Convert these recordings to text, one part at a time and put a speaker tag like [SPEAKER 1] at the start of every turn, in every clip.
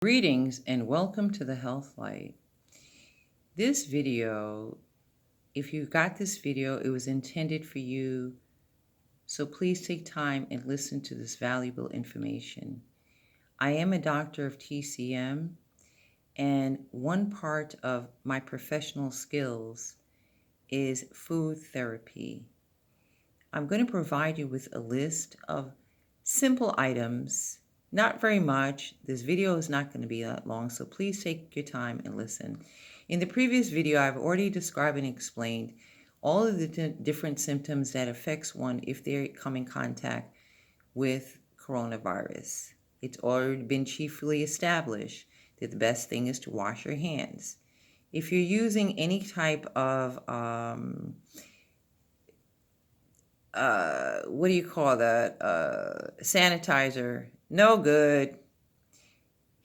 [SPEAKER 1] Greetings and welcome to the Health Light. This video, if you got this video, it was intended for you, so please take time and listen to this valuable information. I am a doctor of TCM, and one part of my professional skills is food therapy. I'm going to provide you with a list of simple items. Not very much. This video is not going to be that long, so please take your time and listen. In the previous video, I've already described and explained all of the different symptoms that affects one if they come in contact with coronavirus. It's already been chiefly established that the best thing is to wash your hands. If you're using any type of what do you call that? Sanitizer, no good.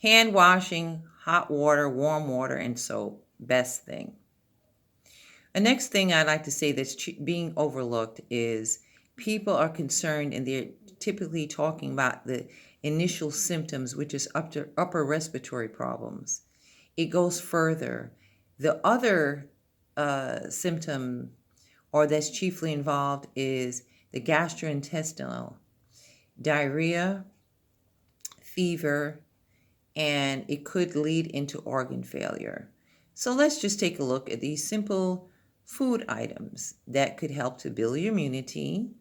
[SPEAKER 1] Hand washing, hot water, warm water, and soap, best thing. The next thing I'd like to say that's being overlooked is people are concerned and they're typically talking about the initial symptoms, which is upper respiratory problems. It goes further. The other symptom or that's chiefly involved is the gastrointestinal, diarrhea, fever, and it could lead into organ failure. So let's just take a look at these simple food items that could help to build your immunity.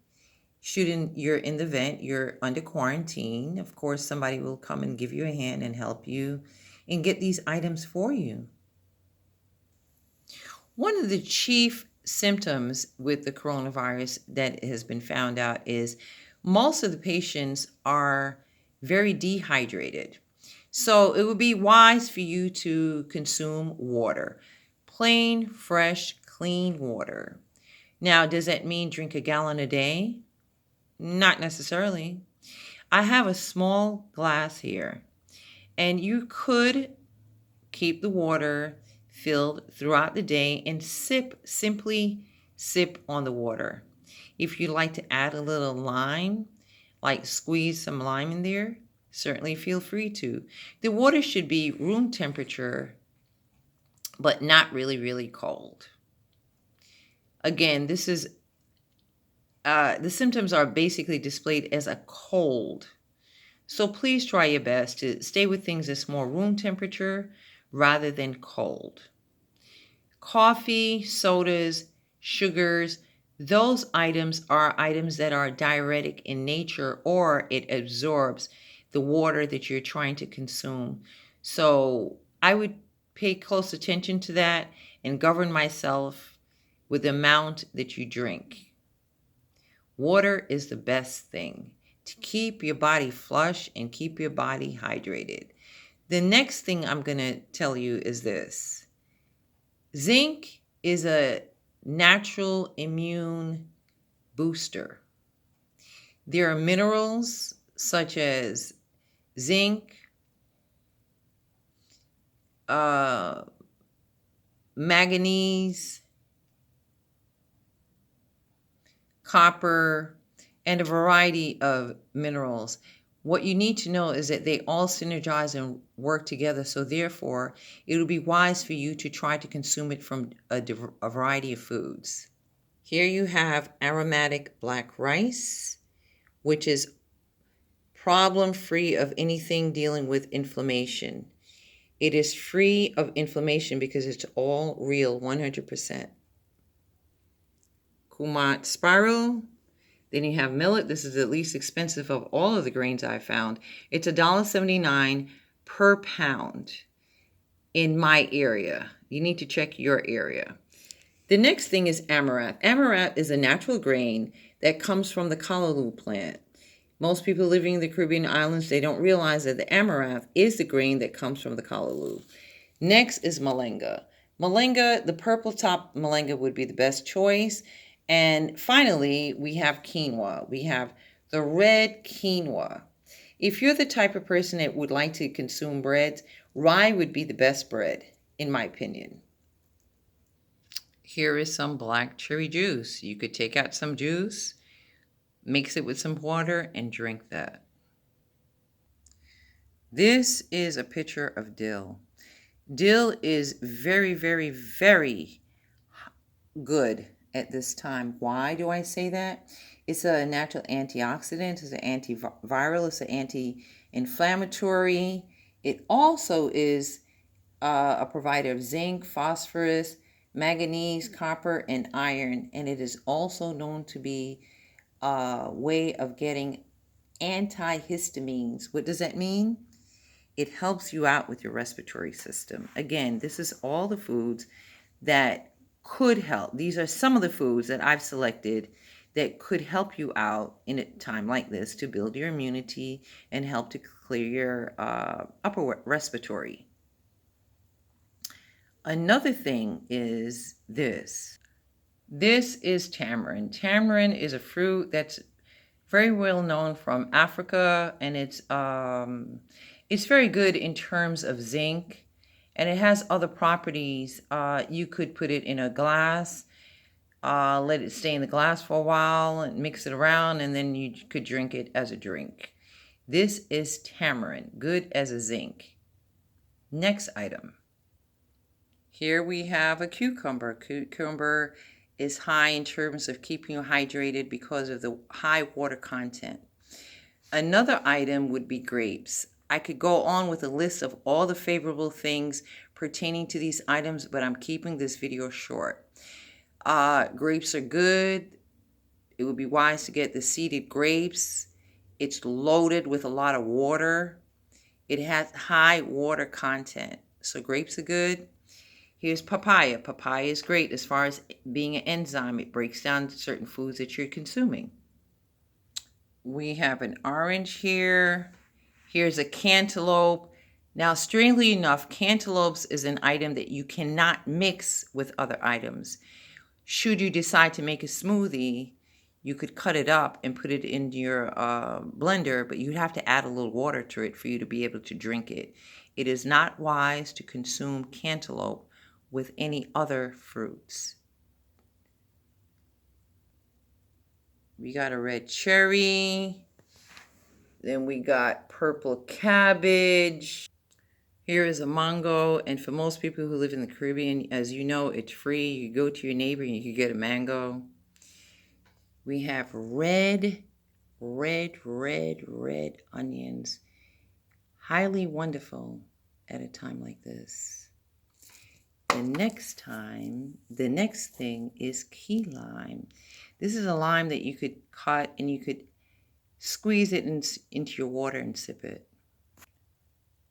[SPEAKER 1] You're in the vent, you're under quarantine, of course somebody will come and give you a hand and help you and get these items for you. One of the chief symptoms with the coronavirus that has been found out is most of the patients are very dehydrated. So it would be wise for you to consume water, plain, fresh, clean water. Now, does that mean drink a gallon a day? Not necessarily. I have a small glass here, and you could keep the water filled throughout the day and simply sip on the water. If you'd like to add a little lime, like squeeze some lime in there, certainly feel free to. The water should be room temperature, but not really, really cold. Again, this is the symptoms are basically displayed as a cold. So please try your best to stay with things that's more room temperature rather than cold. Coffee, sodas, sugars, those items are items that are diuretic in nature, or it absorbs the water that you're trying to consume. So I would pay close attention to that and govern myself with the amount that you drink. Water is the best thing to keep your body flush and keep your body hydrated. The next thing I'm going to tell you is this. Zinc is a natural immune booster. There are minerals such as zinc, manganese, copper, and a variety of minerals. What you need to know is that they all synergize and work together, so therefore it'll be wise for you to try to consume it from a variety of foods. Here you have aromatic black rice, which is problem-free of anything dealing with inflammation. It is free of inflammation because it's all real, 100%. Kumat spiral. Then you have millet. This is the least expensive of all of the grains I've found. It's $1.79 per pound in my area. You need to check your area. The next thing is amaranth. Amaranth is a natural grain that comes from the callaloo plant. Most people living in the Caribbean islands, they don't realize that the amaranth is the grain that comes from the callaloo. Next is moringa. Moringa, the purple top moringa would be the best choice. And finally, we have quinoa. We have the red quinoa. If you're the type of person that would like to consume breads, rye would be the best bread, in my opinion. Here is some black cherry juice. You could take out some juice, mix it with some water, and drink that. This is a picture of dill. Dill is very, very, very good at this time. Why do I say that? It's a natural antioxidant, it's an antiviral, it's an anti-inflammatory. It also is a provider of zinc, phosphorus, manganese, copper, and iron. And it is also known to be a way of getting antihistamines. What does that mean? It helps you out with your respiratory system. Again, this is all the foods that could help. These are some of the foods that I've selected that could help you out in a time like this to build your immunity and help to clear your upper respiratory. Another thing is this. This is tamarind. Tamarind is a fruit that's very well known from Africa, and it's very good in terms of zinc, and it has other properties. You could put it in a glass, let it stay in the glass for a while, and mix it around, and then you could drink it as a drink. This is tamarind, good as a zinc. Next item. Here we have a cucumber. Cucumber is high in terms of keeping you hydrated because of the high water content. Another item would be grapes. I could go on with a list of all the favorable things pertaining to these items, but I'm keeping this video short. Grapes are good. It would be wise to get the seeded grapes. It's loaded with a lot of water. It has high water content, so grapes are good. Here's papaya. Papaya is great as far as being an enzyme. It breaks down certain foods that you're consuming. We have an orange here. Here's a cantaloupe. Now, strangely enough, cantaloupes is an item that you cannot mix with other items. Should you decide to make a smoothie, you could cut it up and put it in your blender, but you'd have to add a little water to it for you to be able to drink it. It is not wise to consume cantaloupe with any other fruits. We got a red cherry. Then we got purple cabbage. Here is a mango, and for most people who live in the Caribbean, as you know, it's free. You go to your neighbor and you can get a mango. We have red onions. Highly wonderful at a time like this. The next thing is key lime. This is a lime that you could cut and you could squeeze it into your water and sip it.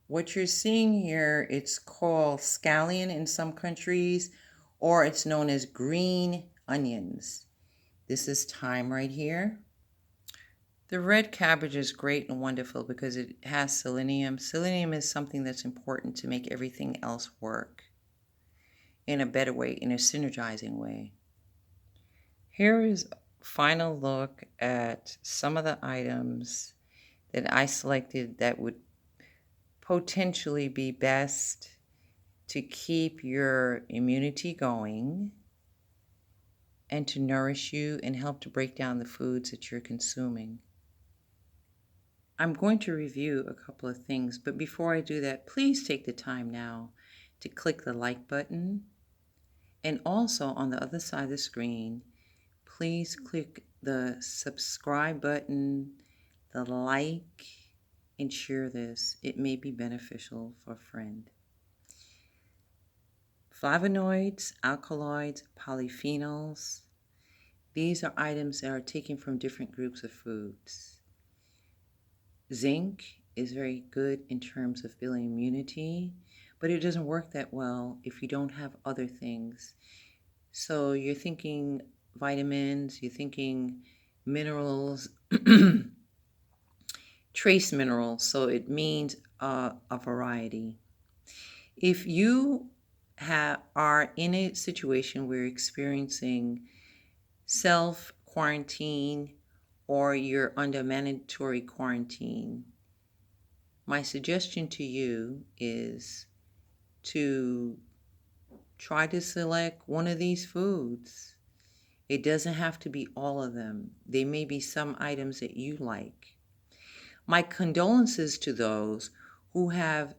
[SPEAKER 1] What you're seeing here, it's called scallion in some countries, or it's known as green onions. This is thyme right here. The red cabbage is great and wonderful because it has selenium. Selenium is something that's important to make everything else work in a better way, in a synergizing way. Here is a final look at some of the items that I selected that would potentially be best to keep your immunity going and to nourish you and help to break down the foods that you're consuming. I'm going to review a couple of things, but before I do that, please take the time now to click the like button. And also on the other side of the screen, please click the subscribe button, the like, and share this. It may be beneficial for a friend. Flavonoids, alkaloids, polyphenols. These are items that are taken from different groups of foods. Zinc is very good in terms of building immunity, but it doesn't work that well if you don't have other things. So you're thinking vitamins, you're thinking minerals, trace minerals, so it means a variety. If you are in a situation where you're experiencing self-quarantine or you're under mandatory quarantine, my suggestion to you is to try to select one of these foods. It doesn't have to be all of them. There may be some items that you like. My condolences to those who have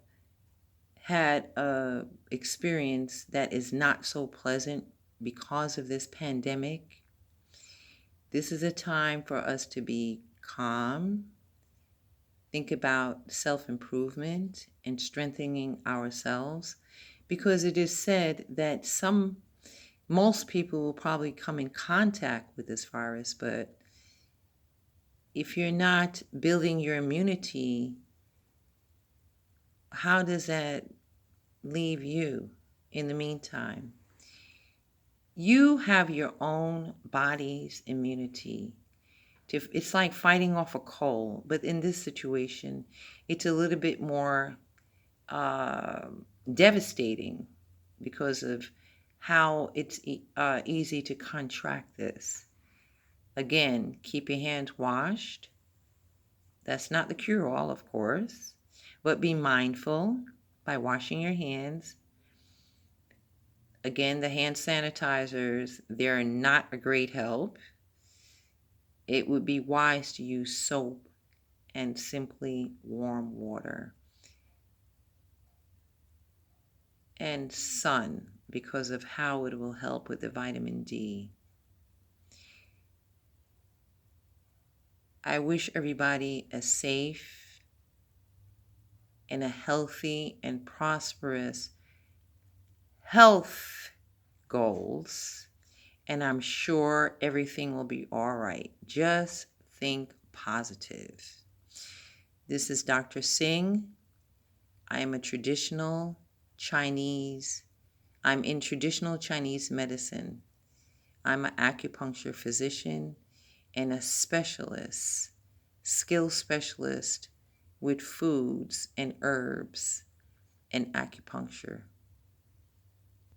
[SPEAKER 1] had a experience that is not so pleasant because of this pandemic. This is a time for us to be calm, think about self-improvement and strengthening ourselves, because it is said that most people will probably come in contact with this virus, but if you're not building your immunity, how does that leave you in the meantime? You have your own body's immunity. It's like fighting off a cold, but in this situation, it's a little bit more uh, devastating because of how it's easy to contract this. Again, keep your hands washed. That's not the cure-all, of course, but be mindful by washing your hands. Again, the hand sanitizers, they're not a great help. It would be wise to use soap and simply warm water. And sun, because of how it will help with the vitamin D. I wish everybody a safe and a healthy and prosperous health goals, and I'm sure everything will be all right. Just think positive. This is Dr. Singh. I am a traditional Chinese. I'm in traditional Chinese medicine. I'm an acupuncture physician and a specialist, skill specialist with foods and herbs and acupuncture.